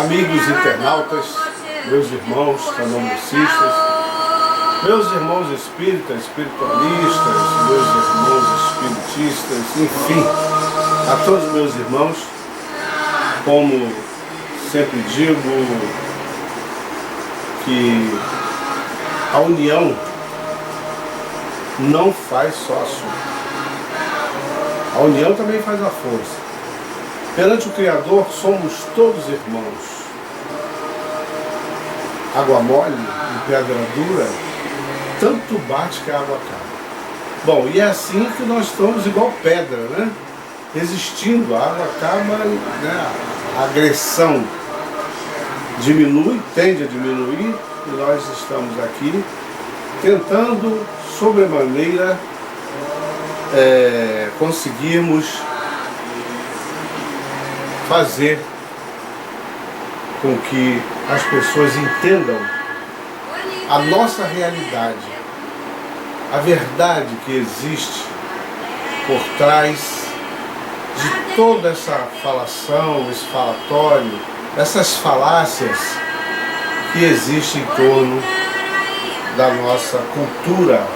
amigos internautas, meus irmãos candomblecistas, meus irmãos espíritas, espiritualistas, meus irmãos espiritistas, enfim, a todos meus irmãos, como sempre digo, que a união não faz só a soma. A união também faz a força. Perante o Criador somos todos irmãos. Água mole e pedra dura, tanto bate que a água cai. Bom, e é assim que nós estamos igual pedra, né? Resistindo, a água acaba, né? A agressão diminui, tende a diminuir, e nós estamos aqui tentando, sobremaneira, conseguirmos fazer com que as pessoas entendam a nossa realidade, a verdade que existe por trás de toda essa falação, esse falatório, essas falácias que existem em torno da nossa cultura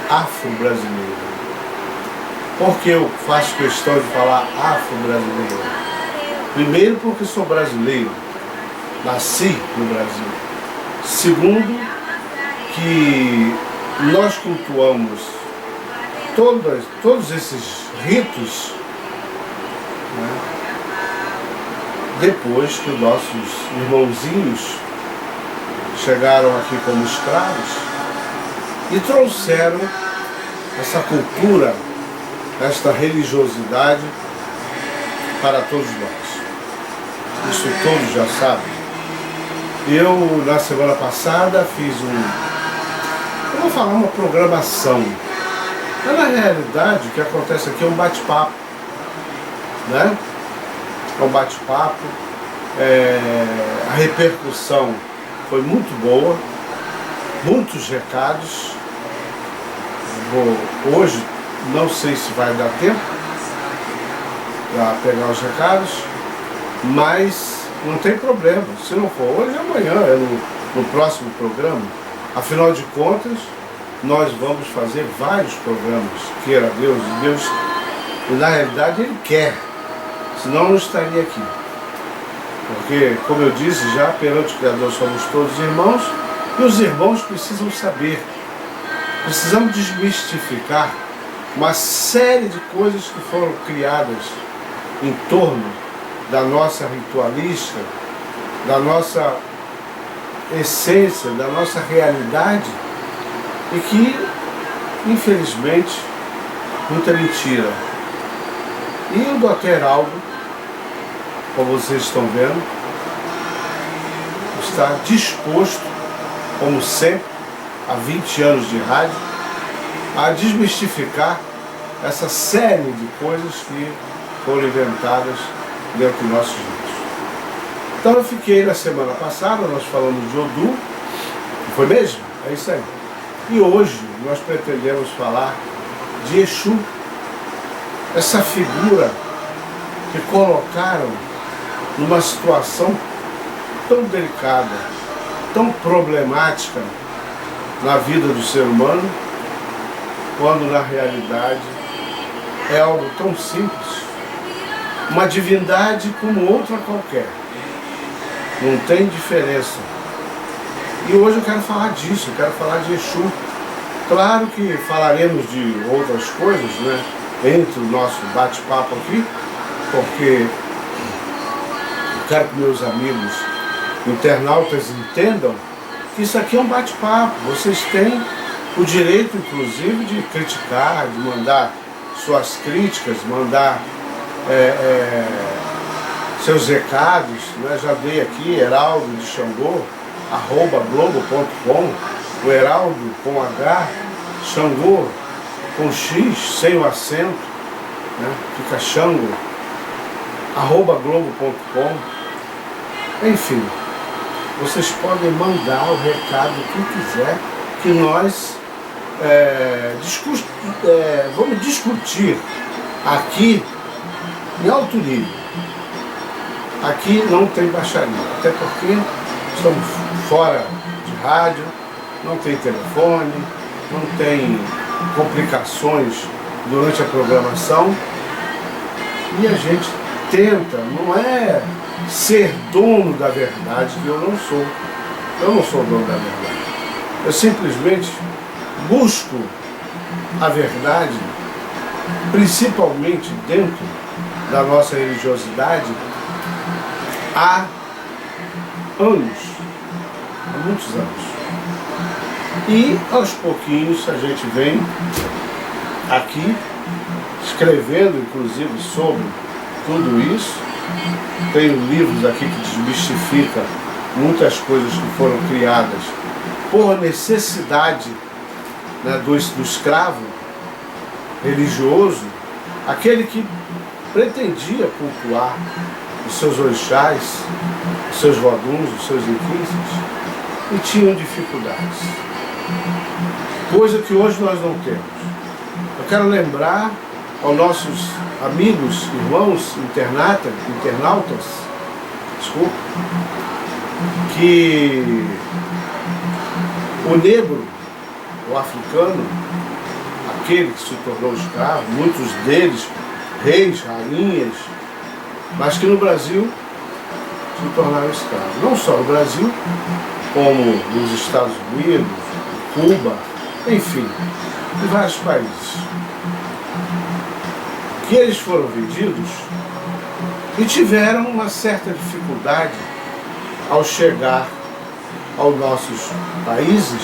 afro-brasileira. Por que eu faço questão de falar afro-brasileiro? Primeiro, porque sou brasileiro, nasci no Brasil. Segundo, que nós cultuamos todos esses ritos, né, depois que os nossos irmãozinhos chegaram aqui como escravos e trouxeram essa cultura, esta religiosidade para todos nós. Isso todos já sabem. Eu, na semana passada, fiz eu vou falar uma programação. Mas, na realidade, o que acontece aqui é um bate-papo, né? É um bate-papo. A repercussão foi muito boa, muitos recados. Hoje, não sei se vai dar tempo para pegar os recados, mas não tem problema. Se não for hoje, amanhã, no próximo programa. Afinal de contas, nós vamos fazer vários programas, queira Deus, e Deus, e na realidade Ele quer, senão eu não estaria aqui. Porque, como eu disse já, perante o Criador somos todos irmãos, e os irmãos precisam saber, precisamos desmistificar uma série de coisas que foram criadas em torno da nossa ritualística, da nossa essência, da nossa realidade, e que, infelizmente, muita mentira. E o Dr. Heraldo, como vocês estão vendo, está disposto, como sempre, há 20 anos de rádio, a desmistificar essa série de coisas que foram inventadas dentro dos nossos vídeos. Então eu fiquei na semana passada, nós falamos de Odu, não foi mesmo? É isso aí. E hoje nós pretendemos falar de Exu, essa figura que colocaram numa situação tão delicada, tão problemática na vida do ser humano, quando na realidade é algo tão simples, uma divindade como outra qualquer, não tem diferença. E hoje eu quero falar disso, eu quero falar de Exu. Claro que falaremos de outras coisas, né, entre o nosso bate-papo aqui, porque eu quero que meus amigos internautas entendam que isso aqui é um bate-papo. Vocês têm o direito, inclusive, de criticar, de mandar suas críticas, mandar seus recados, né? Já dei aqui, Heraldo de Xangô, @globo.com, o Heraldo com H, Xangô com X, sem o acento, né? Fica Xangô, @globo.com. Enfim, vocês podem mandar o recado que quiser, que nós vamos discutir aqui em alto nível. Aqui não tem baixaria, até porque estamos fora de rádio, não tem telefone, não tem complicações durante a programação, e a gente tenta, não é ser dono da verdade, que eu não sou. Eu não sou dono da verdade. Eu simplesmente busco a verdade, principalmente dentro da nossa religiosidade, há anos, há muitos anos. E aos pouquinhos a gente vem aqui escrevendo, inclusive, sobre tudo isso. Tenho livros aqui que desmistificam muitas coisas que foram criadas por necessidade, né, do escravo religioso, aquele que pretendia cultuar os seus orixás, os seus voduns, os seus inquisitos, e tinham dificuldades. Coisa que hoje nós não temos. Eu quero lembrar aos nossos amigos, irmãos, internautas, desculpa, que o negro, o africano, aquele que se tornou escravo, muitos deles reis, rainhas, mas que no Brasil se tornaram escravos. Não só no Brasil, como nos Estados Unidos, Cuba, enfim, em vários países. Que eles foram vendidos e tiveram uma certa dificuldade ao chegar aos nossos países,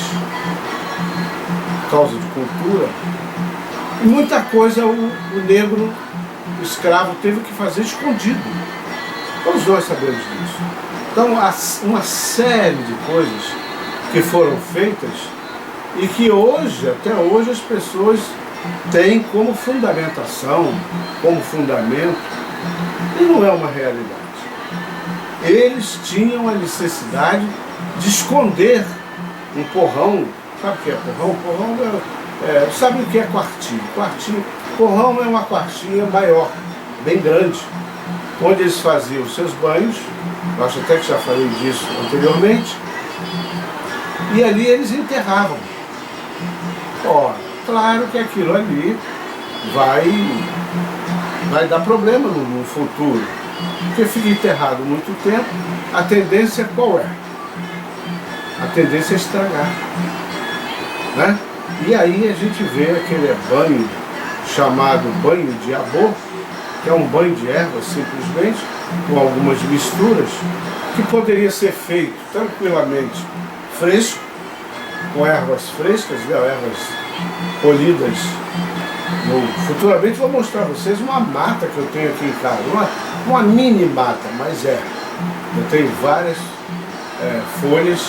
por causa de cultura, e muita coisa o negro, o escravo, teve que fazer escondido. Todos nós sabemos disso. Então, há uma série de coisas que foram feitas e que hoje, até hoje, as pessoas têm como fundamentação, como fundamento, e não é uma realidade. Eles tinham a necessidade de esconder um porrão. Sabe o que é porrão? Porrão sabe o que é quartinho? Porrão é uma quartinha maior, bem grande, onde eles faziam os seus banhos. Eu acho até que já falei disso anteriormente. E ali eles enterravam. Ora, claro que aquilo ali vai dar problema no futuro. Porque fica enterrado muito tempo, a tendência qual é? A tendência é estragar, né? E aí a gente vê aquele banho chamado banho de abô, que é um banho de ervas simplesmente, com algumas misturas, que poderia ser feito tranquilamente fresco, com ervas frescas, né, ervas colhidas. Futuramente vou mostrar a vocês uma mata que eu tenho aqui em casa, uma mini mata, mas eu tenho várias folhas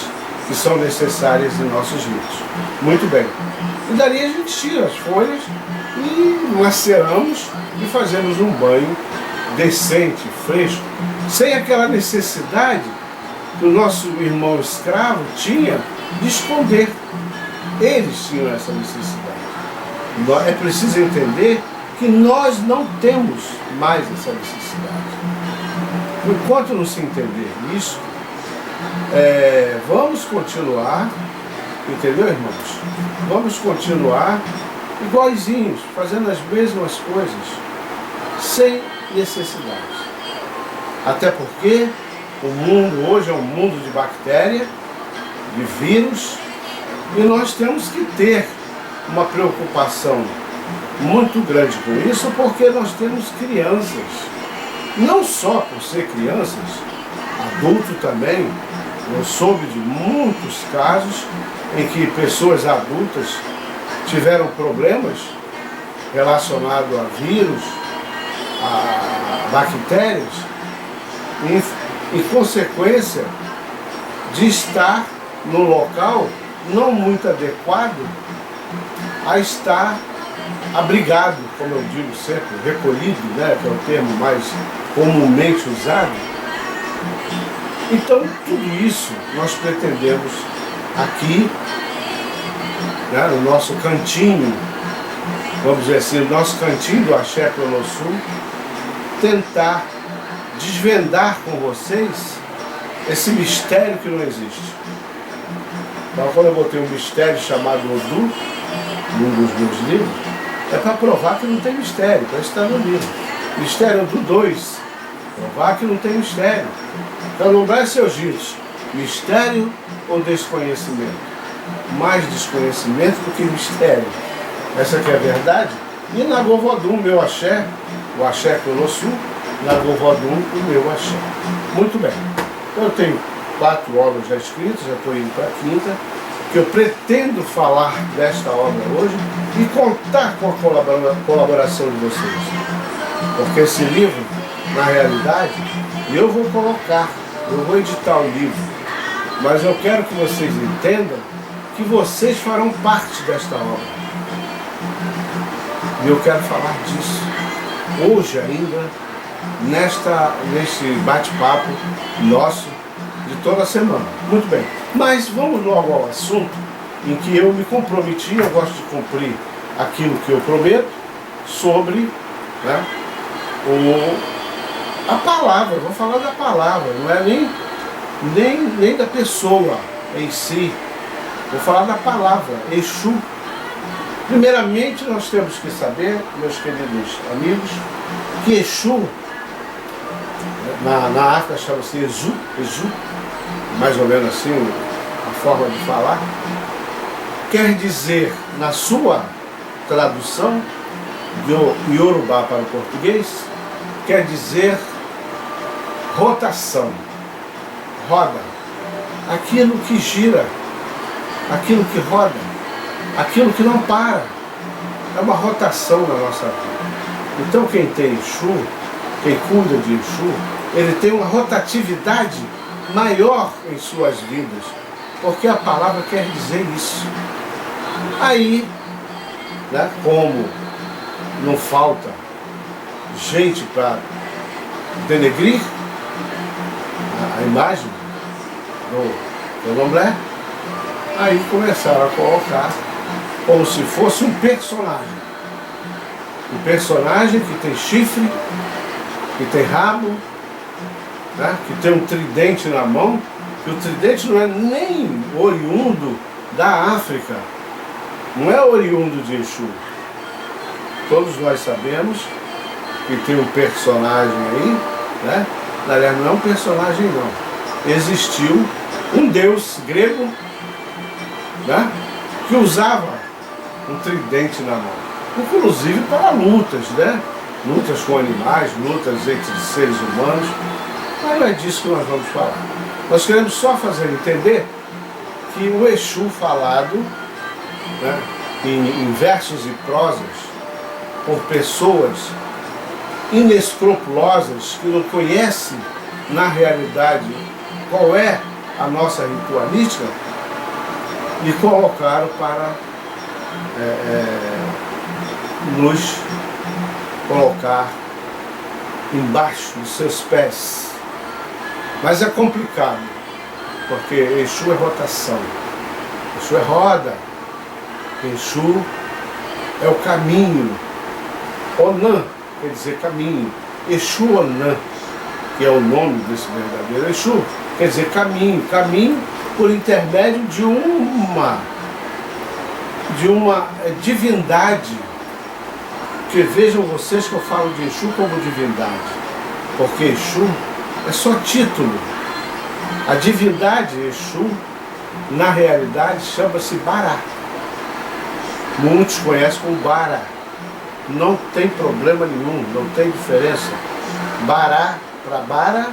que são necessárias em nossos ritos. Muito bem. E dali a gente tira as folhas e maceramos e fazemos um banho decente, fresco, sem aquela necessidade que o nosso irmão escravo tinha de esconder. Eles tinham essa necessidade. É preciso entender que nós não temos mais essa necessidade. Enquanto não se entender isso, vamos continuar, entendeu, irmãos? Vamos continuar iguaizinhos, fazendo as mesmas coisas, sem necessidade. Até porque o mundo hoje é um mundo de bactéria, de vírus, e nós temos que ter uma preocupação muito grande com isso, porque nós temos crianças, não só por ser crianças, adulto também. Eu soube de muitos casos em que pessoas adultas tiveram problemas relacionados a vírus, a bactérias, em consequência de estar no local não muito adequado a estar abrigado, como eu digo sempre, recolhido, né, que é o termo mais comumente usado. Então, tudo isso nós pretendemos aqui, né, no nosso cantinho, vamos dizer assim, no nosso cantinho do Axé Cronossul, tentar desvendar com vocês esse mistério que não existe. Então, quando eu botei um mistério chamado Odu, num dos meus livros, é para provar que não tem mistério, para estar no livro. Mistério Odu 2, provar que não tem mistério. Candomblé é seus ditos, mistério ou desconhecimento? Mais desconhecimento do que mistério. Essa que é a verdade. E na Govodum, meu axé, o axé Colosso, na Govodum, o meu axé. Muito bem. Eu tenho 4 obras já escritas, já estou indo para a 5ª, que eu pretendo falar desta obra hoje e contar com a colaboração de vocês. Porque esse livro, na realidade, eu vou colocar, eu vou editar o livro, mas eu quero que vocês entendam que vocês farão parte desta obra. E eu quero falar disso hoje ainda, neste bate-papo nosso de toda semana. Muito bem, mas vamos logo ao assunto em que eu me comprometi, eu gosto de cumprir aquilo que eu prometo, sobre, né, a palavra, vou falar da palavra, não é nem da pessoa em si, vou falar da palavra, Exu. Primeiramente nós temos que saber, meus queridos amigos, que Exu, na África chama-se Exu, mais ou menos assim a forma de falar, quer dizer, na sua tradução, do Yorubá para o português, quer dizer rotação, roda, aquilo que gira, aquilo que roda, aquilo que não para, é uma rotação na nossa vida. Então quem tem Exu, quem cuida de Exu, ele tem uma rotatividade maior em suas vidas, porque a palavra quer dizer isso. Aí, né, como não falta gente para denegrir a imagem do Candomblé, aí começaram a colocar como se fosse um personagem. Um personagem que tem chifre, que tem rabo, né, que tem um tridente na mão, que o tridente não é nem oriundo da África, não é oriundo de Exu. Todos nós sabemos que tem um personagem aí, né? Na verdade não é um personagem não. Existiu um deus grego, né, que usava um tridente na mão, inclusive para lutas, né? Lutas com animais, lutas entre seres humanos, mas não é disso que nós vamos falar. Nós queremos só fazer entender que o Exu falado, né, em versos e prosas, por pessoas inescrupulosas que não conhecem na realidade qual é a nossa ritualística, e colocaram para nos colocar embaixo dos seus pés. Mas é complicado, porque Exu é rotação, Exu é roda, Exu é o caminho, Onã quer dizer caminho, Exu Onã, que é o nome desse verdadeiro Exu, quer dizer caminho, caminho por intermédio de uma divindade, que vejam vocês que eu falo de Exu como divindade, porque Exu é só título. A divindade Exu, na realidade, chama-se Bará. Muitos conhecem como Bara. Não tem problema nenhum, não tem diferença. Bará para Bara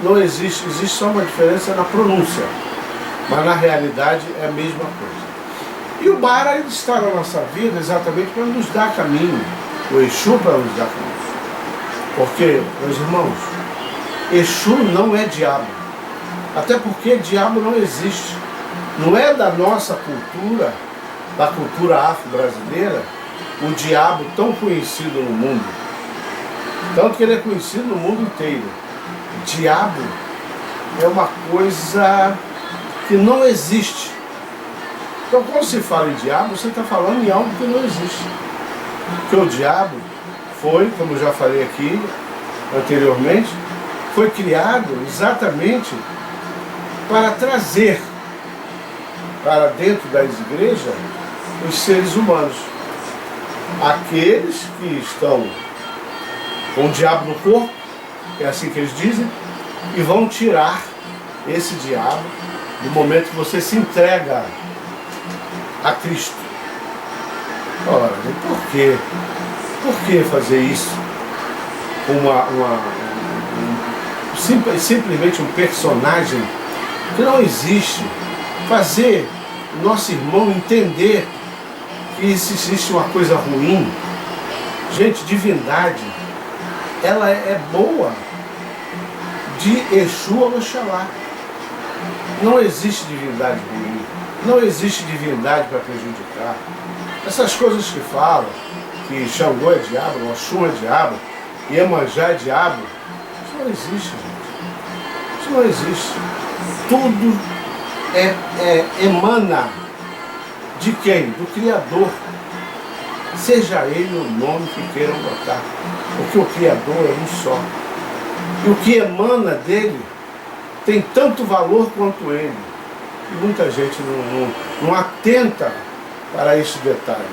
não existe, existe só uma diferença na pronúncia, mas na realidade é a mesma coisa. E o Bara está na nossa vida exatamente para nos dar caminho, o Exu para nos dar caminho. Porque, meus irmãos, Exu não é diabo, até porque diabo não existe. Não é da nossa cultura, da cultura afro-brasileira, o diabo tão conhecido no mundo. Tanto que ele é conhecido no mundo inteiro. Diabo é uma coisa que não existe. Então quando se fala em diabo, você está falando em algo que não existe. Porque o diabo foi, como eu já falei aqui, anteriormente, foi criado exatamente para trazer para dentro das igrejas os seres humanos, aqueles que estão com o diabo no corpo, é assim que eles dizem, e vão tirar esse diabo no momento que você se entrega a Cristo. Ora, e por quê? Por que fazer isso? Simplesmente um personagem que não existe. Fazer o nosso irmão entender que existe uma coisa ruim. Gente, divindade, ela é boa de Exu ou Oxalá. Não existe divindade ruim. Não existe divindade para prejudicar. Essas coisas que falam, que Xangô é diabo, Oxum é diabo, Iemanjá é diabo, isso não existe, gente. Isso não existe. Tudo emana de quem? Do Criador. Seja ele o nome que queiram botar. Porque o Criador é um só. E o que emana dele tem tanto valor quanto ele. E muita gente não atenta para este detalhe.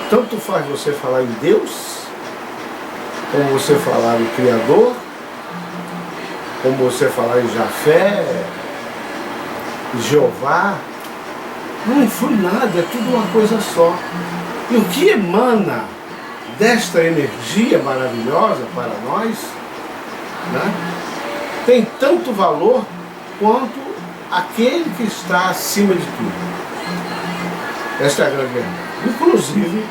Tanto faz você falar em Deus, como você falar em Criador, como você falar em Jafé, Jeová, não influi nada, é tudo uma coisa só. E o que emana desta energia maravilhosa para nós, né, tem tanto valor quanto aquele que está acima de tudo. Esta é a grande verdade. Inclusive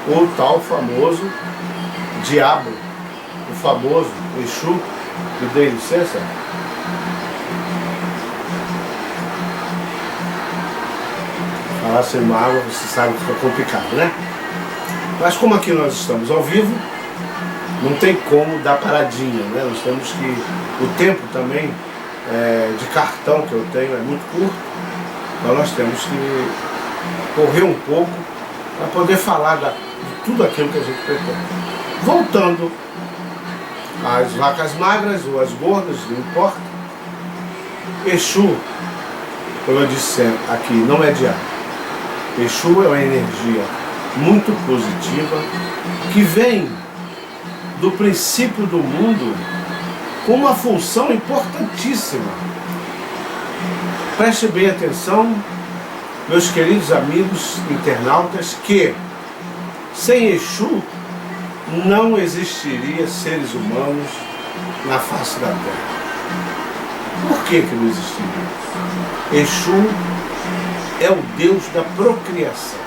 o tal famoso diabo, o famoso Exu, me dê licença. Falar sem uma água, você sabe que fica complicado, né? Mas como aqui nós estamos ao vivo, não tem como dar paradinha, né? Nós temos que... O tempo também de cartão que eu tenho é muito curto, então nós temos que correr um pouco para poder falar de tudo aquilo que a gente pretende. Voltando às vacas magras ou às gordas, não importa. Exu, como eu disse aqui, não é diabo. Exu é uma energia muito positiva que vem do princípio do mundo com uma função importantíssima. Preste bem atenção, meus queridos amigos internautas, que sem Exu não existiria seres humanos na face da Terra. Por que não existiria? Exu é o Deus da procriação.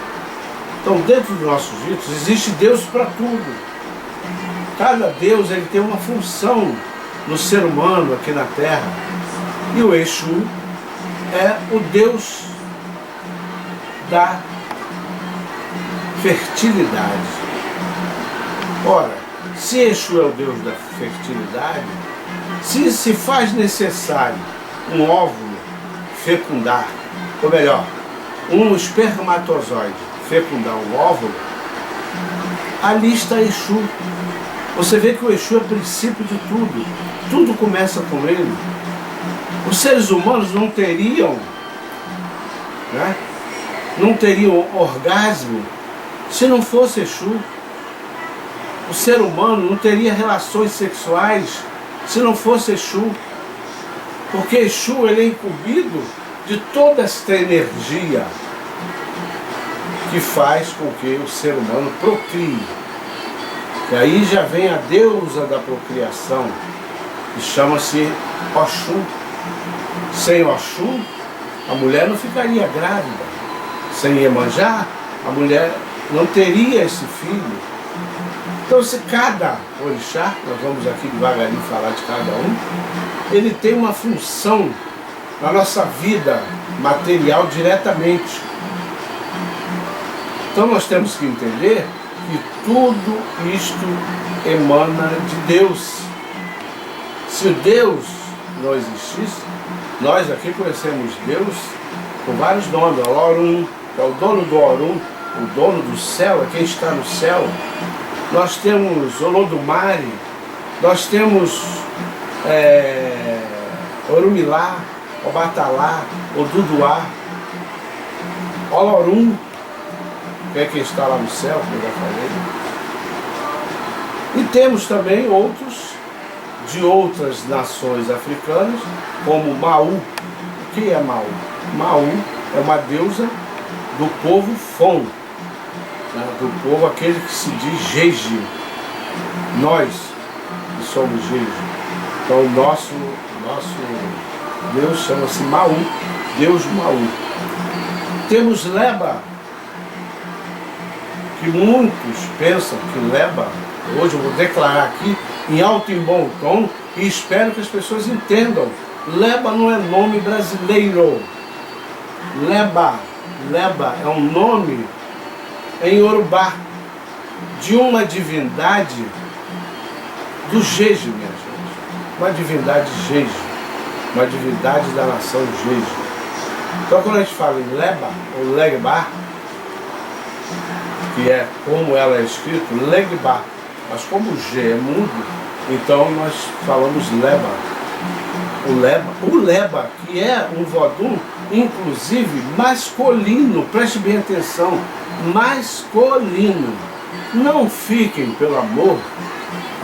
Então, dentro dos nossos ritos, existe Deus para tudo. Cada Deus ele tem uma função no ser humano aqui na Terra. E o Exu é o Deus da fertilidade. Ora, se Exu é o Deus da fertilidade, se faz necessário um óvulo fecundar, ou melhor, um espermatozoide fecundar um óvulo, ali está Exu. Você vê que o Exu é o princípio de tudo. Tudo começa com ele. Os seres humanos não teriam, né, não teriam orgasmo se não fosse Exu. O ser humano não teria relações sexuais se não fosse Exu. Porque Exu ele é incumbido de toda esta energia que faz com que o ser humano procrie. E aí já vem a deusa da procriação, que chama-se Oxum. Sem Oxum, a mulher não ficaria grávida. Sem Iemanjá, a mulher não teria esse filho. Então, se cada orixá, nós vamos aqui devagarinho falar de cada um, ele tem uma função na nossa vida material diretamente. Então, nós temos que entender que tudo isto emana de Deus. Se Deus não existisse, nós aqui conhecemos Deus com vários nomes. O Orum, que é o dono do Orum, o dono do céu, é quem está no céu. nós temos Olodumare, nós temos Orumilá, Obatalá, Oduduá, Olorum, que é quem está lá no céu, como eu já falei. E temos também outros de outras nações africanas, como Mau. O que é Mau? Mau é uma deusa do povo Fon, né? Do povo aquele que se diz Jeje. Nós que somos Jeje. Então o nosso Deus chama-se Mau, Deus Mau. Temos Leba, que muitos pensam que Leba, hoje eu vou declarar aqui em alto e bom tom, e espero que as pessoas entendam. Leba não é nome brasileiro. Leba é um nome em Yorubá de uma divindade do Jeje, minha gente. Uma divindade Jeje, uma divindade da nação Jeje. Então quando a gente fala em Leba ou Legba, que é como ela é escrito, Legba, mas como o G é mudo, então nós falamos Leba. O Leba, que é um vodum, inclusive masculino, preste bem atenção, masculino. Não fiquem, pelo amor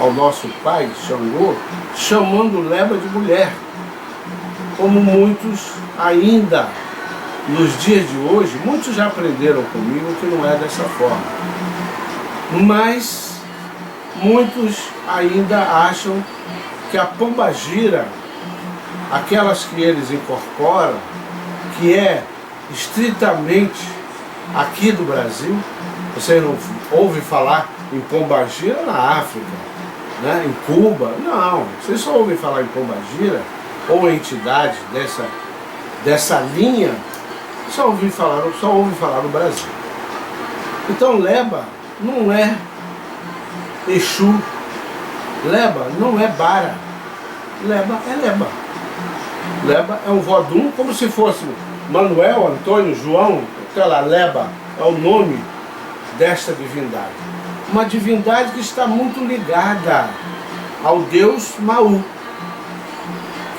ao nosso pai, Xangô, chamando Leba de mulher, como muitos ainda, nos dias de hoje, muitos já aprenderam comigo que não é dessa forma. Mas muitos ainda acham que a pombagira, aquelas que eles incorporam, que é estritamente aqui do Brasil, você não ouve falar em pombagira na África, né? Em Cuba, não, você só ouve falar em pombagira ou entidade dessa linha, só ouve falar no Brasil. Então Leba não é Exu, Leba não é Bara, Leba é Leba. Leba é um vodum, como se fosse Manuel, Antônio, João, aquela Leba é o nome desta divindade. Uma divindade que está muito ligada ao Deus Mau,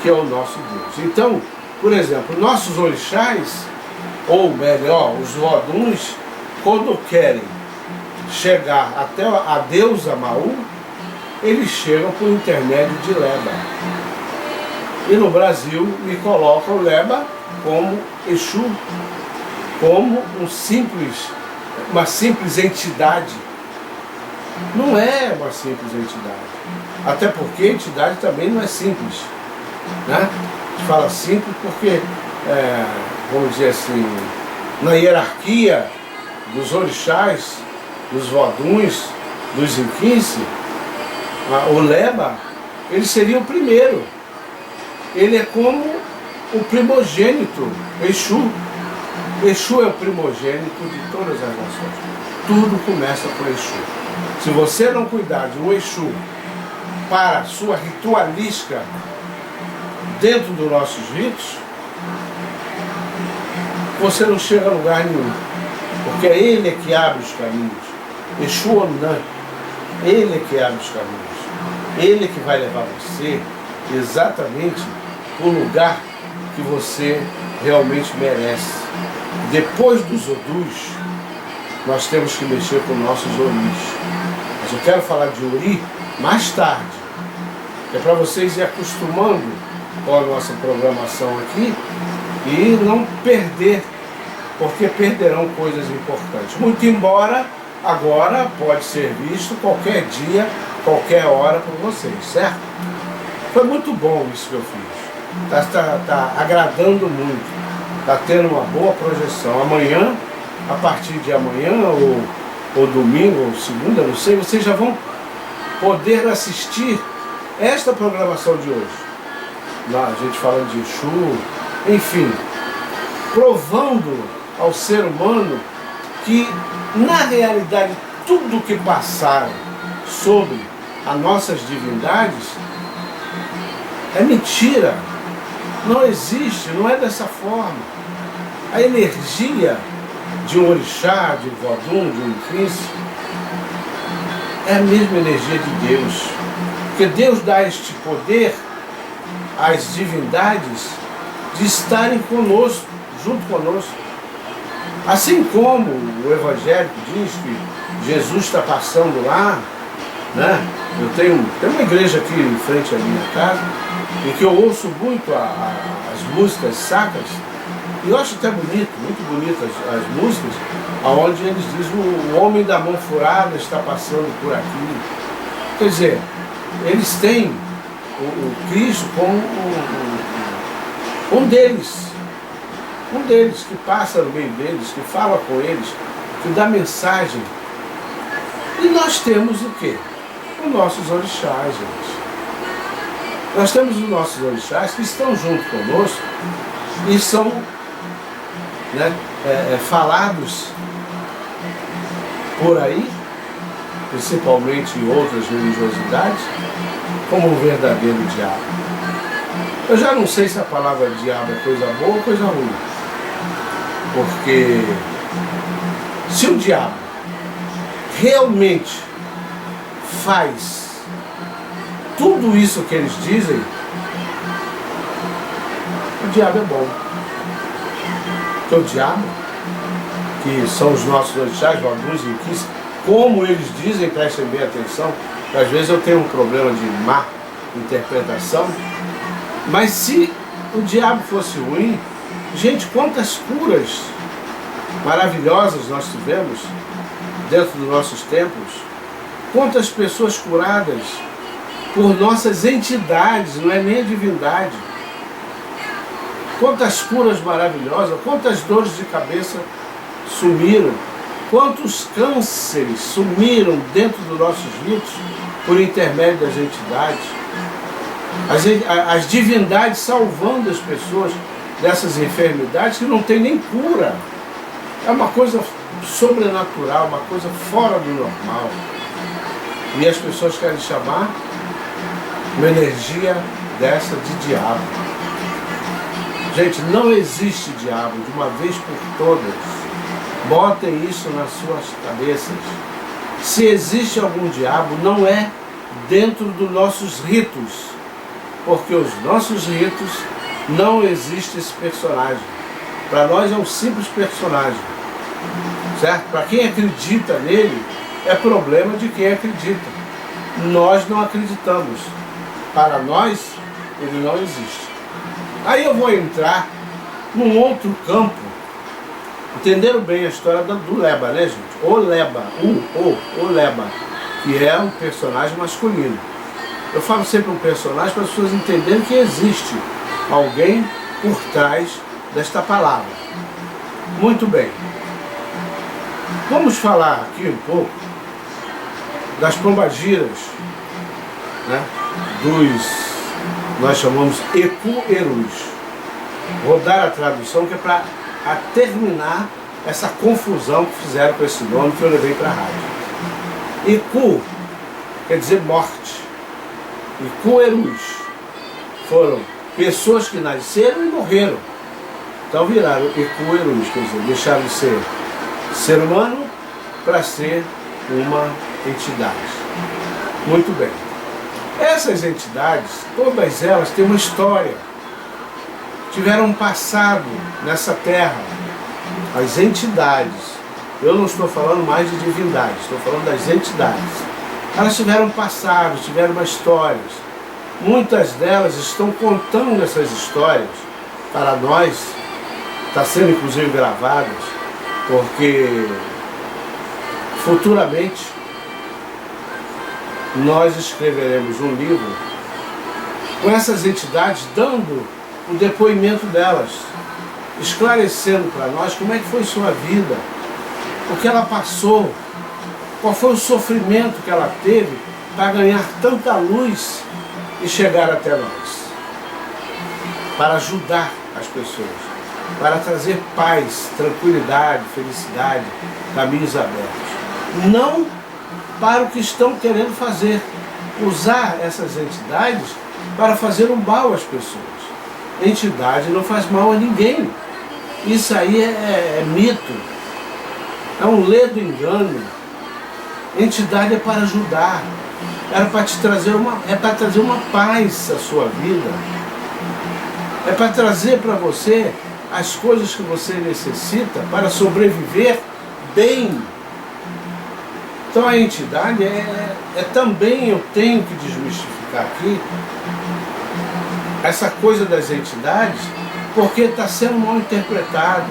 que é o nosso Deus. Então, por exemplo, nossos orixás, ou melhor, os voduns, quando querem chegar até a deusa Mau, eles chegam por intermédio de Leba. E no Brasil me colocam Leba como Exu, como uma simples entidade. Não é uma simples entidade. Até porque entidade também não é simples, né? A gente fala simples porque, vamos dizer assim, na hierarquia dos orixás, dos voduns, dos inquince, o Leba, ele seria o primeiro. Ele é como o primogênito, Exu. Exu é o primogênito de todas as nações. Tudo começa por Exu. Se você não cuidar de um Exu para a sua ritualística dentro dos nossos ritos, você não chega a lugar nenhum. Porque é Ele que abre os caminhos. Exu Onan, Ele que abre os caminhos. Ele que vai levar você exatamente para o lugar que você realmente merece. Depois dos Odus, nós temos que mexer com nossos Oris. Mas eu quero falar de Ori mais tarde. É para vocês ir acostumando com a nossa programação aqui e não perder, porque perderão coisas importantes. Muito embora agora pode ser visto qualquer dia, qualquer hora por vocês, certo? Foi muito bom isso que eu fiz. Tá agradando muito. Está tendo uma boa projeção. Amanhã, a partir de amanhã, ou domingo, ou segunda, não sei, vocês já vão poder assistir esta programação de hoje. A gente falando de Exu, enfim, provando ao ser humano que, na realidade, tudo que passaram sobre as nossas divindades é mentira. Não existe, não é dessa forma. A energia de um orixá, de um vodum, de um inquince, é a mesma energia de Deus. Porque Deus dá este poder às divindades de estarem conosco, junto conosco. Assim como o evangélico diz que Jesus está passando lá, né? Eu tenho uma igreja aqui em frente à minha casa, em que eu ouço muito as músicas sacras, e eu acho até bonito, muito bonitas as músicas, onde eles dizem o homem da mão furada está passando por aqui. Quer dizer, eles têm o Cristo como um deles que passa no meio deles, que fala com eles, que dá mensagem. E nós temos o quê? Os nossos orixás, gente. Nós temos os nossos orixás que estão junto conosco e são, né, falados por aí, principalmente em outras religiosidades, como um verdadeiro diabo. Eu já não sei se a palavra diabo é coisa boa ou coisa ruim. Porque se o diabo realmente faz tudo isso que eles dizem, o diabo é bom. Porque o diabo, que são os nossos orixás, alguns e quis, como eles dizem, prestem bem atenção, às vezes eu tenho um problema de má interpretação, mas se o diabo fosse ruim, gente, quantas curas maravilhosas nós tivemos dentro dos nossos templos, quantas pessoas curadas por nossas entidades, não é nem a divindade, quantas curas maravilhosas, quantas dores de cabeça sumiram, quantos cânceres sumiram dentro dos nossos ritos por intermédio das entidades, as divindades salvando as pessoas dessas enfermidades que não tem nem cura. É uma coisa sobrenatural, uma coisa fora do normal. E as pessoas querem chamar uma energia dessa de diabo. Gente, não existe diabo, de uma vez por todas. Botem isso nas suas cabeças. Se existe algum diabo, não é dentro dos nossos ritos. Porque os nossos ritos não existe esse personagem. Para nós é um simples personagem. Certo? Para quem acredita nele, é problema de quem acredita. Nós não acreditamos. Para nós, ele não existe. Aí eu vou entrar num outro campo. Entenderam bem a história do Leba, né, gente? O Leba, o Leba, que é um personagem masculino. Eu falo sempre um personagem para as pessoas entenderem que existe alguém por trás desta palavra. Muito bem. Vamos falar aqui um pouco das pombagiras, né? Nós chamamos Eku-Erus. Vou dar a tradução que é para terminar essa confusão que fizeram com esse nome que eu levei para a rádio. Eku quer dizer morte. Eku-Erus foram pessoas que nasceram e morreram. Então viraram Eku-Erus, quer dizer, deixaram de ser ser humano para ser uma entidade. Muito bem. Essas entidades, todas elas têm uma história. Tiveram um passado nessa terra. As entidades, eu não estou falando mais de divindades, estou falando das entidades. Elas tiveram um passado, tiveram uma história. Muitas delas estão contando essas histórias para nós, está sendo inclusive gravadas, porque futuramente nós escreveremos um livro com essas entidades dando o depoimento delas, esclarecendo para nós como é que foi sua vida, o que ela passou, qual foi o sofrimento que ela teve para ganhar tanta luz e chegar até nós, para ajudar as pessoas, para trazer paz, tranquilidade, felicidade, caminhos abertos. Não para o que estão querendo fazer, usar essas entidades para fazer um mal às pessoas. Entidade não faz mal a ninguém. Isso aí é mito, é um ledo engano. Entidade é para ajudar, é para trazer uma paz à sua vida, é para trazer para você as coisas que você necessita para sobreviver bem. Então a entidade também, eu tenho que desmistificar aqui essa coisa das entidades, porque está sendo mal interpretado.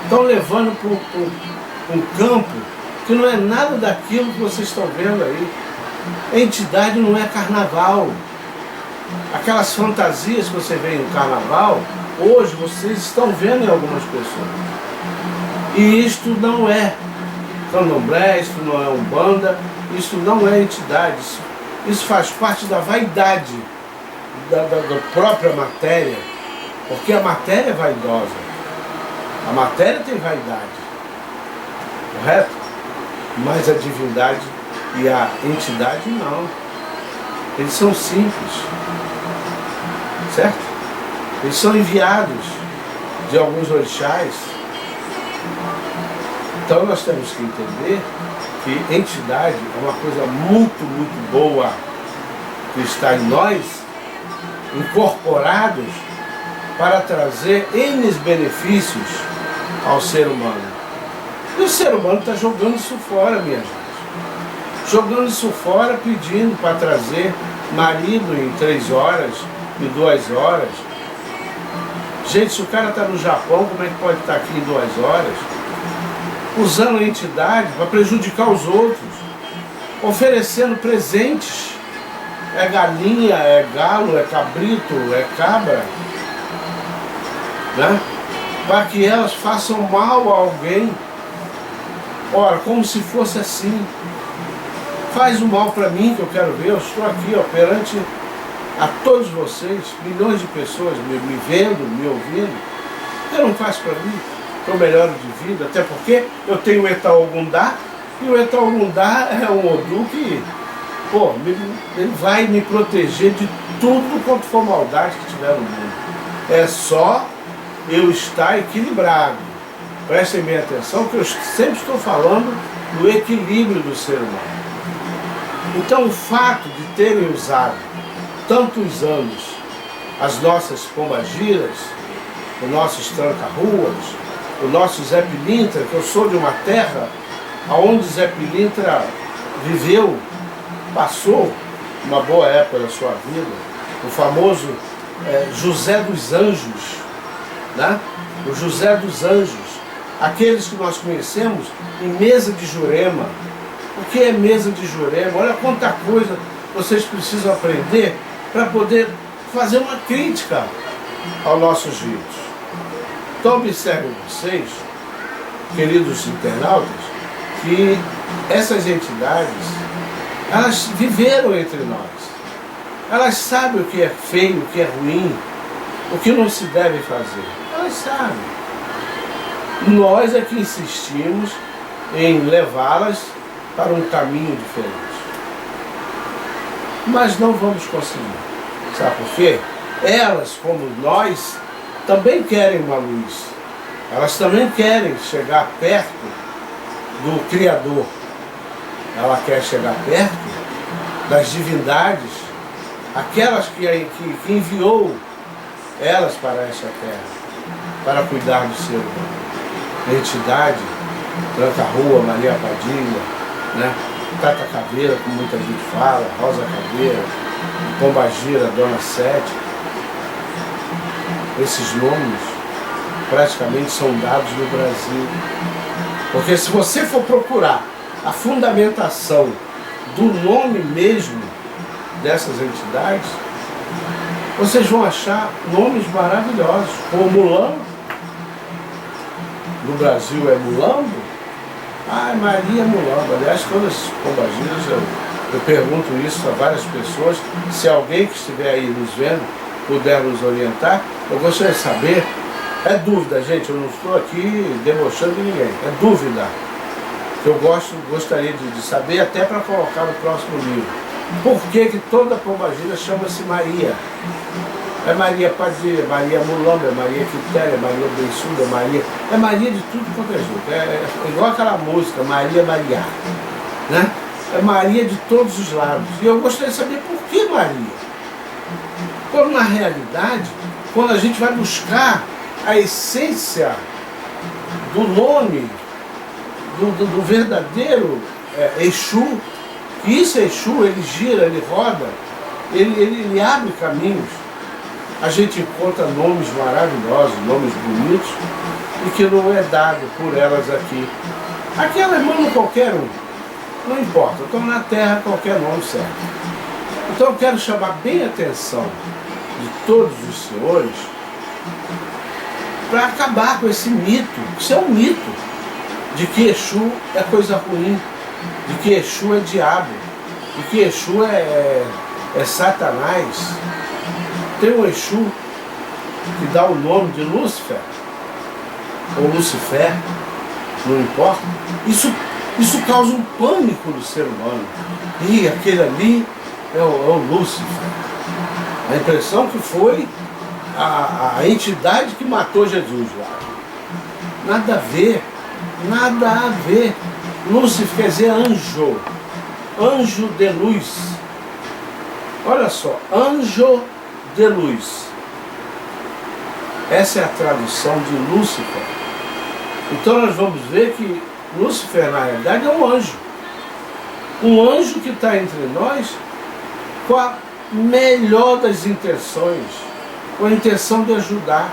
Estão levando para um campo que não é nada daquilo que vocês estão vendo aí. A entidade não é carnaval. Aquelas fantasias que você vê no carnaval, hoje vocês estão vendo em algumas pessoas. E isto não é candomblé, isto não é umbanda, isso não é entidade. Isso faz parte da vaidade da própria matéria, porque a matéria é vaidosa. A matéria tem vaidade, correto? Mas a divindade e a entidade não. Eles são simples, certo? Eles são enviados de alguns orixás. Então nós temos que entender que entidade é uma coisa muito, muito boa que está em nós, incorporados para trazer N benefícios ao ser humano. E o ser humano está jogando isso fora, minha gente. Jogando isso fora, pedindo para trazer marido em 3 horas, em 2 horas. Gente, se o cara está no Japão, como é que pode estar aqui em 2 horas? Usando a entidade para prejudicar os outros, oferecendo presentes. É galinha, é galo, é cabrito, é cabra, né? Para que elas façam mal a alguém. Ora, como se fosse assim. Faz o mal para mim que eu quero ver. Eu estou aqui, ó, perante a todos vocês, milhões de pessoas me vendo, me ouvindo. Você não faz para mim, que eu melhoro de vida, até porque eu tenho o Etaogundá, e o Etaogundá é um Odu que, pô, ele vai me proteger de tudo quanto for maldade que tiver no mundo. É só eu estar equilibrado. Prestem bem atenção que eu sempre estou falando do equilíbrio do ser humano. Então o fato de terem usado tantos anos as nossas pombagiras, os nossos tranca-ruas, o nosso Zé Pilintra, que eu sou de uma terra onde Zé Pilintra viveu, passou uma boa época da sua vida, o famoso José dos Anjos, né? O José dos Anjos, aqueles que nós conhecemos em mesa de Jurema. O que é mesa de Jurema? Olha quanta coisa vocês precisam aprender para poder fazer uma crítica aos nossos ritos. Então observem vocês, queridos internautas, que essas entidades, elas viveram entre nós. Elas sabem o que é feio, o que é ruim, o que não se deve fazer. Elas sabem. Nós é que insistimos em levá-las para um caminho diferente. Mas não vamos conseguir. Sabe por quê? Elas, como nós, também querem uma luz. Elas também querem chegar perto do Criador. Ela quer chegar perto das divindades, aquelas que enviou elas para esta terra, para cuidar do ser humano. A entidade, Tranca-Rua, Maria Padilha, né? Tata Caveira, como muita gente fala, Rosa Caveira, Pombagira, Dona Sete. Esses nomes praticamente são dados no Brasil. Porque se você for procurar a fundamentação do nome mesmo dessas entidades, vocês vão achar nomes maravilhosos, como Mulambo. No Brasil é Mulambo. Ah, Maria Mulambo. Aliás, todas as pombagiras, eu pergunto isso a várias pessoas. Se alguém que estiver aí nos vendo puder nos orientar, eu gostaria de saber. É dúvida, gente, eu não estou aqui debochando de ninguém. É dúvida que eu gostaria de saber, até para colocar no próximo livro. Por que toda pombagira chama-se Maria? É Maria Padilha, Maria Mulambo, é Maria Quitéria, é Maria Bensuda, é Maria de tudo quanto é jeito. É igual aquela música, Maria Maria, né? é Maria de todos os lados. E eu gostaria de saber por que Maria. Quando na realidade, quando a gente vai buscar a essência do nome, do verdadeiro Exu, que isso é Exu, ele gira, ele roda, ele abre caminhos. A gente encontra nomes maravilhosos, nomes bonitos, e que não é dado por elas aqui. Aqui elas mandam qualquer um, não importa, estão na terra, qualquer nome serve. Então eu quero chamar bem a atenção de todos os senhores para acabar com esse mito. Isso é um mito de que Exu é coisa ruim, de que Exu é diabo, de que Exu é Satanás. Tem um Exu que dá o nome de Lúcifer, ou Lucifer, não importa. Isso causa um pânico no ser humano. E aquele ali é o Lúcifer. A impressão que foi a entidade que matou Jesus lá. Nada a ver, nada a ver. Lúcifer quer dizer anjo, anjo de luz. Olha só, anjo de luz. Essa é a tradução de Lúcifer. Então nós vamos ver que Lúcifer na realidade é um anjo. Um anjo que está entre nós com a melhor das intenções, com a intenção de ajudar.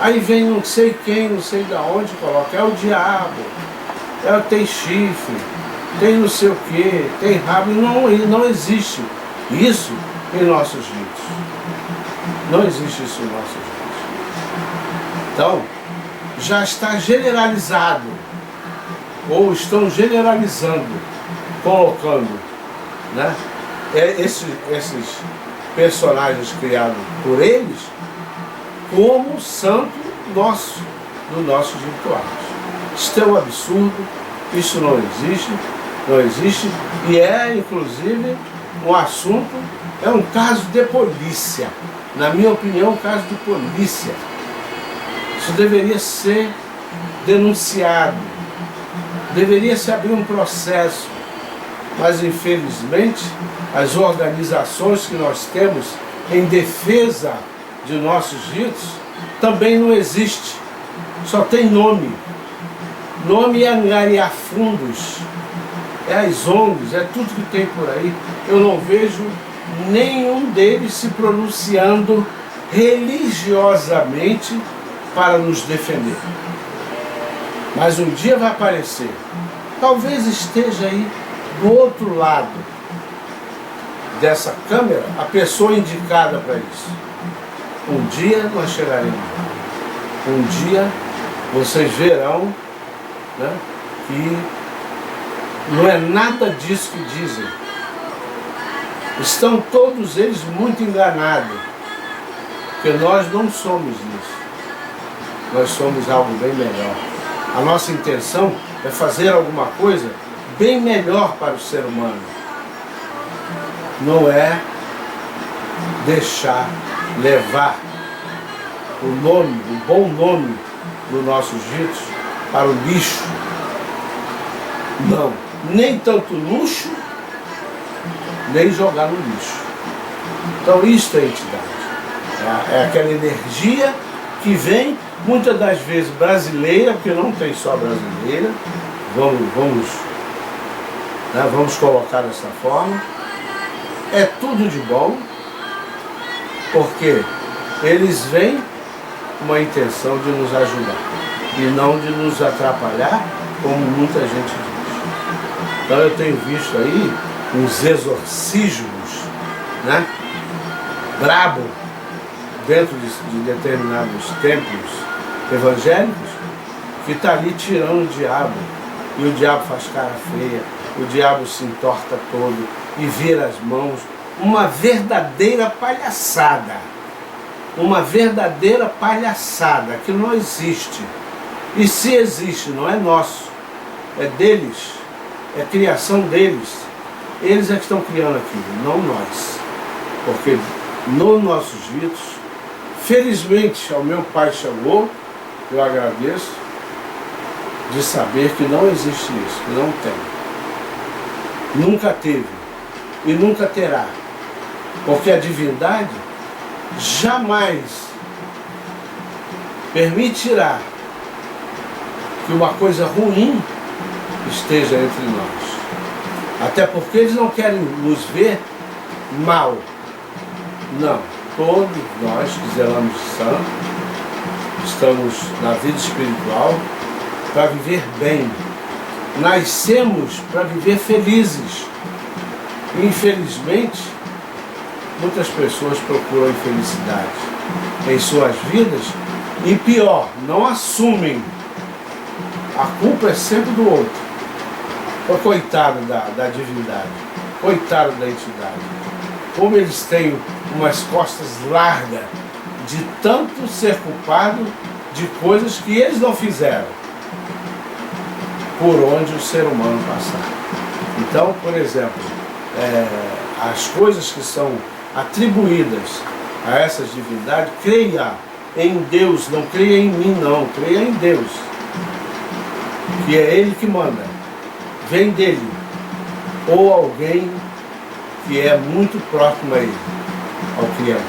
Aí vem não sei quem, não sei de onde, coloca, é o diabo, tem chifre, tem não sei o que, tem rabo. Não existe isso em nossos ritos. Não existe isso em nossos ritos. Então, já está generalizado, ou estão generalizando, colocando, né, esses personagens criados por eles como santo nosso, dos nossos rituais. Isso é um absurdo, isso não existe, e é inclusive um assunto, é um caso de polícia, na minha opinião, um caso de polícia. Isso deveria ser denunciado, deveria se abrir um processo, mas infelizmente as organizações que nós temos em defesa de nossos ritos também não existe, só tem nome. Nome é angariar fundos, é as ONGs, é tudo que tem por aí. Eu não vejo nenhum deles se pronunciando religiosamente para nos defender. Mas um dia vai aparecer, talvez esteja aí do outro lado dessa câmera a pessoa indicada para isso. Um dia nós chegaremos lá. Um dia vocês verão, né, que não é nada disso que dizem. Estão todos eles muito enganados, porque nós não somos isso. Nós somos algo bem melhor. A nossa intenção é fazer alguma coisa bem melhor para o ser humano. Não é deixar levar o nome, o bom nome dos nossos ritos para o lixo. Não, nem tanto luxo, nem jogar no lixo. Então isto é entidade. É aquela energia que vem, muitas das vezes brasileira, porque não tem só brasileira, vamos colocar dessa forma. É tudo de bom, porque eles vêm com uma intenção de nos ajudar e não de nos atrapalhar, como muita gente diz. Então eu tenho visto aí uns exorcismos, né, brabo, dentro de determinados templos evangélicos, que está ali tirando o diabo, e o diabo faz cara feia, o diabo se entorta todo e vira as mãos. Uma verdadeira palhaçada. Uma verdadeira palhaçada que não existe. E se existe, não é nosso, é deles, é criação deles. Eles é que estão criando aquilo, não nós. Porque nos nossos ritos, felizmente ao meu pai chamou, eu agradeço, de saber que não existe isso, que não tem. nunca teve e nunca terá. Porque a divindade jamais permitirá que uma coisa ruim esteja entre nós. Até porque eles não querem nos ver mal. Não. Todos nós que zelamos de santo, estamos na vida espiritual para viver bem. Nascemos para viver felizes. Infelizmente, muitas pessoas procuram infelicidade em suas vidas e pior, não assumem. A culpa é sempre do outro. O coitado da divindade, coitado da entidade. Como eles têm umas costas largas de tanto ser culpado de coisas que eles não fizeram por onde o ser humano passar. Então, por exemplo, as coisas que são atribuídas a essas divindades, creia em Deus, não creia em mim não, creia em Deus, que é Ele que manda, vem dele, ou alguém que é muito próximo a Ele, ao Criador.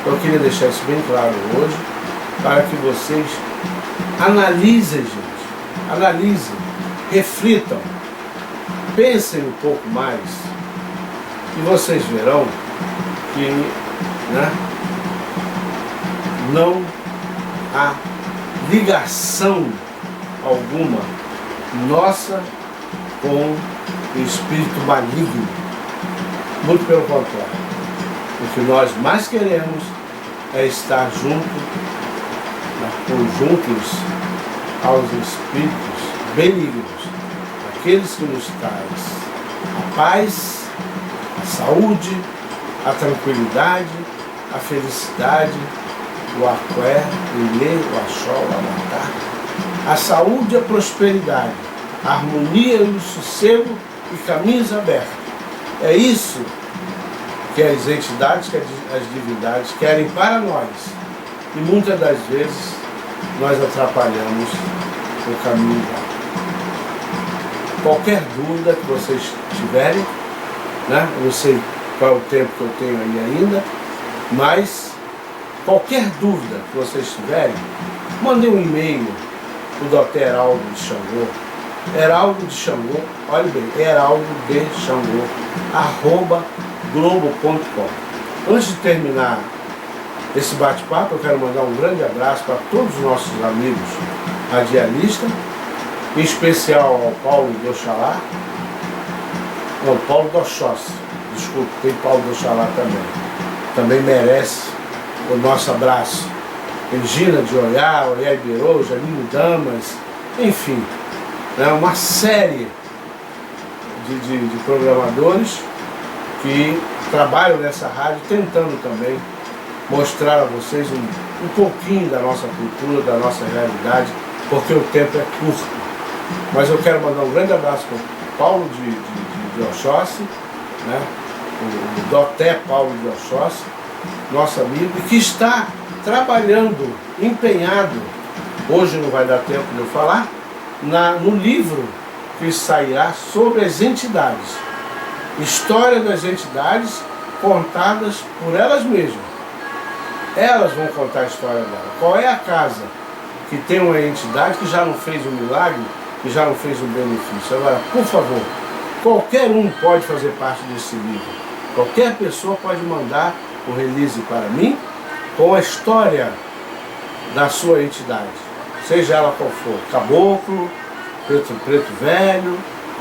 Eu queria deixar isso bem claro hoje, para que vocês analisem, gente, analisem, reflitam, pensem um pouco mais, e vocês verão que não há ligação alguma nossa com o espírito maligno. Muito pelo contrário. O que nós mais queremos é estar juntos aos espíritos benignos, aqueles que nos trazem a paz, a saúde, a tranquilidade, a felicidade, o aqué, o ilê, o axó, o amatá, a saúde e a prosperidade, a harmonia e o sossego e caminhos abertos. É isso que as entidades, que as divindades querem para nós. E muitas das vezes nós atrapalhamos o caminho dela. Qualquer dúvida que vocês tiverem, eu não sei qual é o tempo que eu tenho aí ainda, mas qualquer dúvida que vocês tiverem, mandem um e-mail para o Dr. Heraldo de Xangô, Heraldo de Xangô, olha bem, Heraldo de Xangô, @globo.com. Antes de terminar esse bate-papo, eu quero mandar um grande abraço para todos os nossos amigos radialistas, em especial ao Paulo do Oxalá, não, Paulo do Oxóssi, desculpe, tem Paulo do Oxalá também merece o nosso abraço. Regina de Oiá, Oiá Ibirô, Janine Damas, enfim, uma série de programadores que trabalham nessa rádio, tentando também mostrar a vocês um pouquinho da nossa cultura, da nossa realidade, porque o tempo é curto. Mas eu quero mandar um grande abraço para o Paulo de Oxóssi, o Doté Paulo de Oxóssi, nosso amigo, que está trabalhando, empenhado, hoje não vai dar tempo de eu falar, no livro que sairá sobre as entidades. História das entidades contadas por elas mesmas. Elas vão contar a história dela. Qual é a casa que tem uma entidade que já não fez um milagre, que já não fez um benefício? Agora, por favor, qualquer um pode fazer parte desse livro. Qualquer pessoa pode mandar o release para mim com a história da sua entidade. Seja ela qual for. Caboclo, preto velho,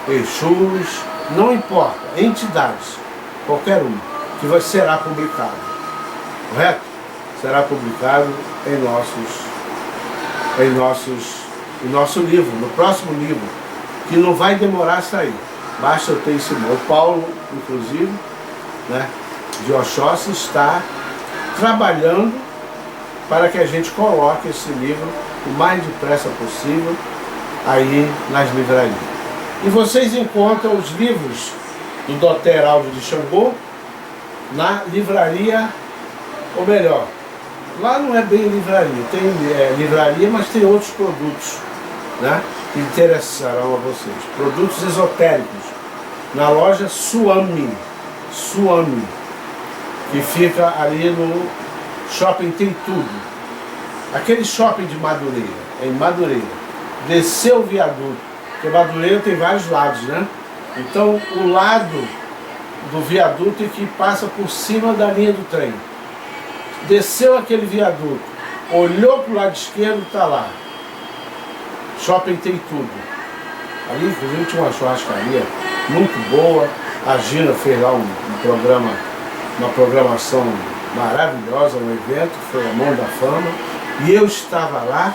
Exus, não importa. Entidades. Qualquer um. Que será publicado. Correto? Será publicado em nosso livro, no próximo livro, que não vai demorar a sair. Basta eu ter esse nome. O Paulo, inclusive, de Oxóssi, está trabalhando para que a gente coloque esse livro o mais depressa possível aí nas livrarias. E vocês encontram os livros do Dr. Heraldo de Xangô na livraria, ou melhor, lá não é bem livraria, tem livraria, mas tem outros produtos que interessarão a vocês. Produtos esotéricos, na loja Suami, que fica ali no Shopping Tem Tudo. Aquele shopping de Madureira, em Madureira. Desceu o viaduto, porque Madureira tem vários lados, né? Então o lado do viaduto é que passa por cima da linha do trem. Desceu aquele viaduto, olhou para o lado esquerdo, está lá. Shopping Tem Tudo. Ali, inclusive, tinha uma churrascaria muito boa. A Gina fez lá um programa, uma programação maravilhosa, um evento, foi a Mão da Fama. E eu estava lá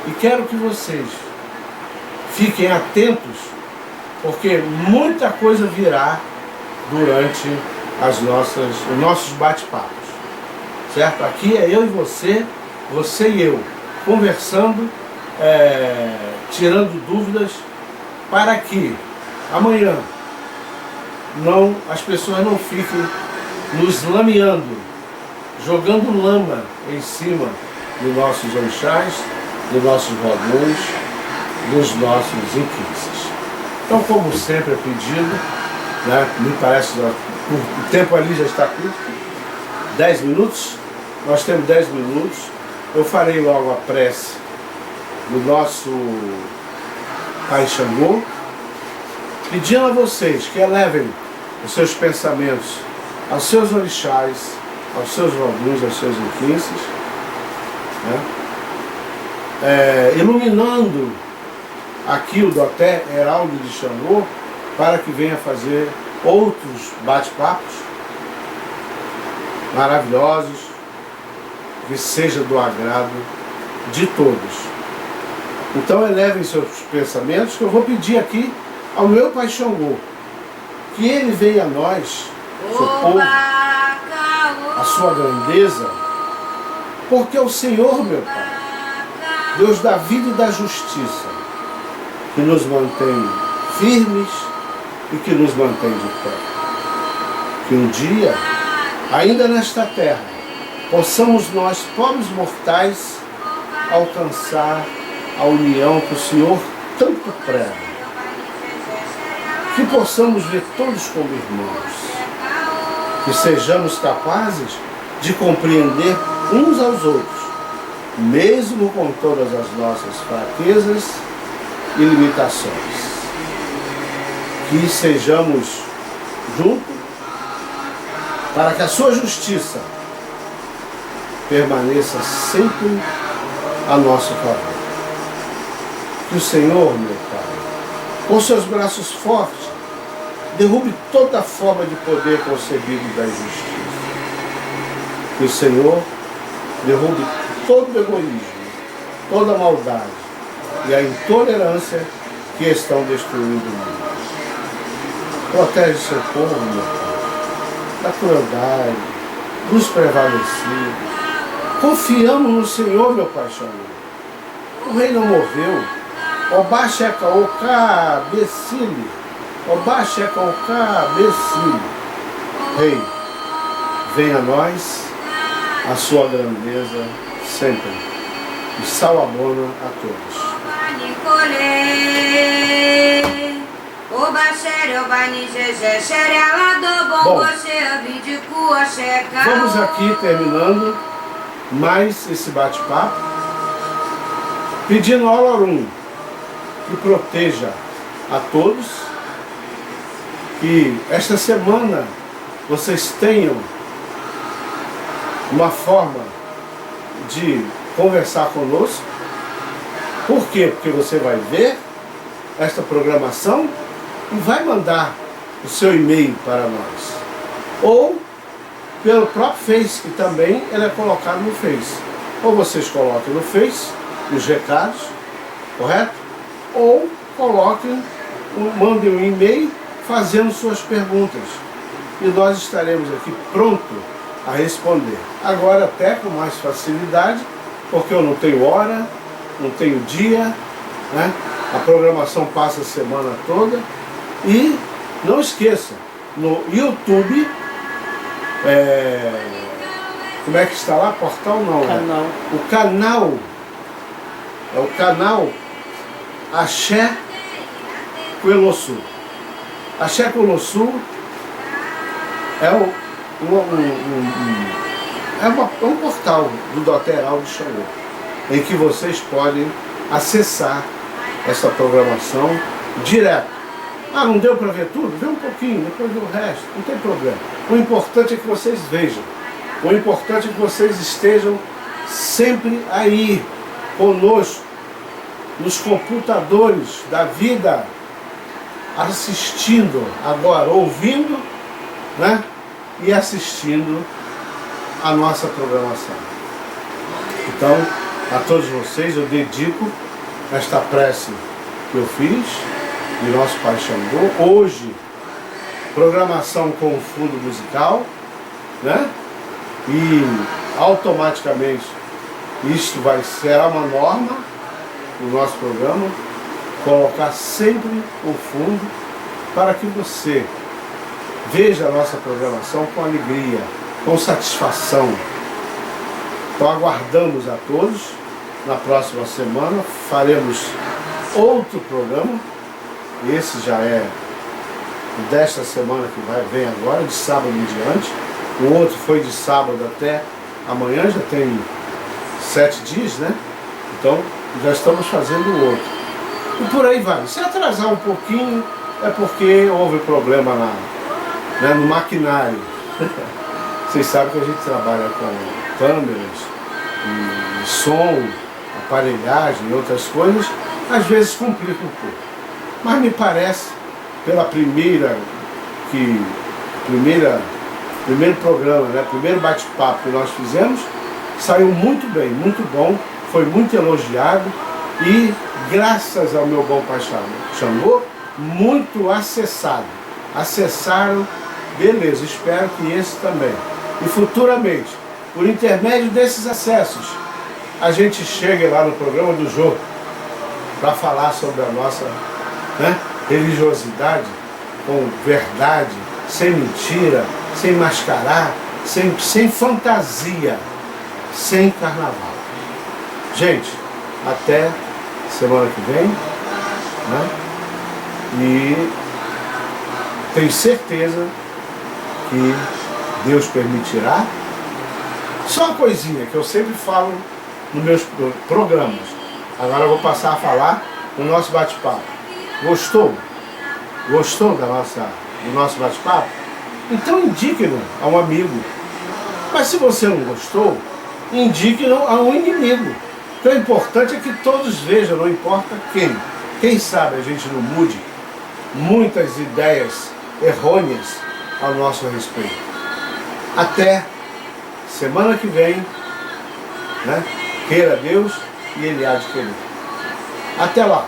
e quero que vocês fiquem atentos, porque muita coisa virá durante os nossos bate-papos. Certo? Aqui é eu e você e eu, conversando, tirando dúvidas, para que amanhã as pessoas não fiquem nos lameando, jogando lama em cima dos nossos orixás, dos nossos roguns, dos nossos inquisições. Então, como sempre é pedido, né, me parece que o tempo ali já está curto, 10 minutos, nós temos 10 minutos, eu farei logo a prece do nosso Pai Xangô, pedindo a vocês que elevem os seus pensamentos aos seus orixás, aos seus roguns, aos seus inquisições, né? Iluminando aqui o Doté Heraldo de Xangô, para que venha fazer outros bate-papos maravilhosos, que seja do agrado de todos. Então elevem seus pensamentos, que eu vou pedir aqui ao meu Pai Xangô, que ele venha a nós, socorro, a sua grandeza, porque é o Senhor, meu Pai, Deus da vida e da justiça, que nos mantém firmes e que nos mantém de pé. Que um dia, ainda nesta terra, possamos nós, pobres mortais, alcançar a união que o Senhor tanto prega. Que possamos ver todos como irmãos. Que sejamos capazes de compreender uns aos outros, mesmo com todas as nossas fraquezas e limitações. Que sejamos juntos para que a sua justiça permaneça sempre a nosso favor. Que o Senhor, meu Pai, com seus braços fortes, derrube toda forma de poder concebido da injustiça. Que o Senhor derrube todo o egoísmo, toda a maldade e a intolerância que estão destruindo o mundo. Protege seu povo, meu Pai, da crueldade, dos prevalecidos. Confiamos no Senhor, meu Pai Xangô. O rei não morreu. Obá Checaocá Becile. Obá Checaocá Becile. Rei, venha a nós a sua grandeza sempre. E salabona a todos. Bom, vamos aqui terminando mais esse bate-papo, pedindo ao Olorum que proteja a todos, que esta semana vocês tenham uma forma de conversar conosco. Por quê? Porque você vai ver esta programação e vai mandar o seu e-mail para nós. Ou pelo próprio Face, que também ele é colocado no Face. Ou vocês coloquem no Face os recados, correto? Ou coloquem, mandem um e-mail fazendo suas perguntas. E nós estaremos aqui pronto a responder. Agora até com mais facilidade, porque eu não tenho hora, não tenho dia, né? A programação passa a semana toda. E não esqueça, no YouTube, como é que está lá? Portal não, canal. Né? O canal, é o canal Axé Coelossu. Axé Colossul é um portal do Doteral de Xangô, em que vocês podem acessar essa programação direto. Ah, não deu para ver tudo? Vê um pouquinho, depois vê o resto, não tem problema. O importante é que vocês vejam. O importante é que vocês estejam sempre aí, conosco, nos computadores da vida, assistindo agora, ouvindo, né? E assistindo a nossa programação. Então, a todos vocês eu dedico esta prece que eu fiz, de nosso Pai Xangô. Hoje, programação com fundo musical, né? E automaticamente isto será uma norma no nosso programa, colocar sempre o fundo para que você veja a nossa programação com alegria, com satisfação. Então aguardamos a todos. Na próxima semana faremos outro programa. Esse já é desta semana que vem agora, de sábado em diante. O outro foi de sábado até amanhã, já tem 7 dias, né? Então já estamos fazendo o outro. E por aí vai. Se atrasar um pouquinho é porque houve problema no maquinário. Vocês sabem que a gente trabalha com câmeras e som, aparelhagem e outras coisas, às vezes complica um pouco. Mas me parece, pela primeiro programa, né, primeiro bate-papo que nós fizemos, saiu muito bem, muito bom, foi muito elogiado e, graças ao meu bom Pai Xangô, muito acessado. Acessaram, beleza, espero que esse também. E futuramente, por intermédio desses acessos, a gente chegue lá no programa do Jô para falar sobre a nossa religiosidade com verdade, sem mentira, sem mascarar, sem fantasia, sem carnaval. Gente, até semana que vem, né? E tenho certeza que Deus permitirá. Só uma coisinha que eu sempre falo nos meus programas, agora eu vou passar a falar no nosso bate-papo. Gostou? Gostou do nosso bate-papo? Então indique-no a um amigo. Mas se você não gostou, indique-no a um inimigo. Então o importante é que todos vejam, não importa quem. Quem sabe a gente não mude muitas ideias errôneas ao nosso respeito. Até semana que vem, né? Queira Deus e Ele há de querer. Até lá.